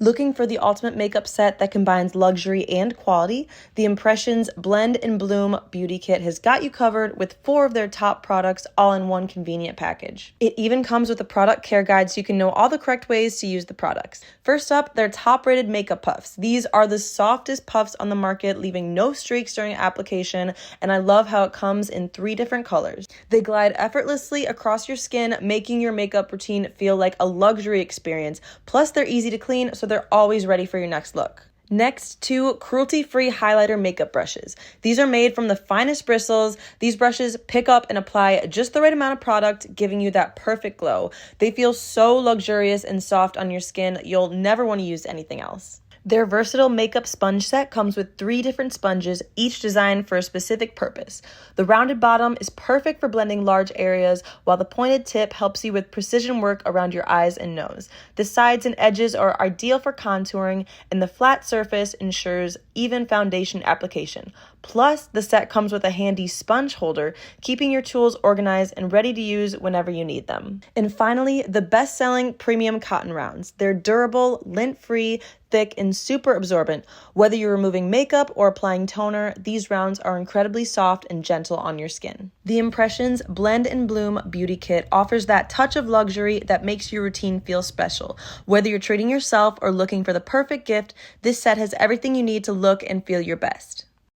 Looking for the ultimate makeup set that combines luxury and quality? The ImpressionZ Blend and Bloom Beauty Kit has got you covered with 4 of their top products all in one convenient package. It even comes with a product care guide so you can know all the correct ways to use the products. First up, their top-rated makeup puffs. These are the softest puffs on the market, leaving no streaks during application, and I love how it comes in 3 different colors. They glide effortlessly across your skin, making your makeup routine feel like a luxury experience. Plus, they're easy to clean, so they're always ready for your next look. Next, 2 cruelty-free highlighter makeup brushes. These are made from the finest bristles. These brushes pick up and apply just the right amount of product, giving you that perfect glow. They feel so luxurious and soft on your skin, you'll never want to use anything else. Their versatile makeup sponge set comes with 3 different sponges, each designed for a specific purpose. The rounded bottom is perfect for blending large areas, while the pointed tip helps you with precision work around your eyes and nose. The sides and edges are ideal for contouring, and the flat surface ensures even foundation application. Plus, the set comes with a handy sponge holder, keeping your tools organized and ready to use whenever you need them. And finally, the best-selling premium cotton rounds. They're durable, lint-free, thick, and super absorbent. Whether you're removing makeup or applying toner, these rounds are incredibly soft and gentle on your skin. The ImpressionZ Blend and Bloom Beauty Kit offers that touch of luxury that makes your routine feel special. Whether you're treating yourself or looking for the perfect gift, this set has everything you need to look and feel your best.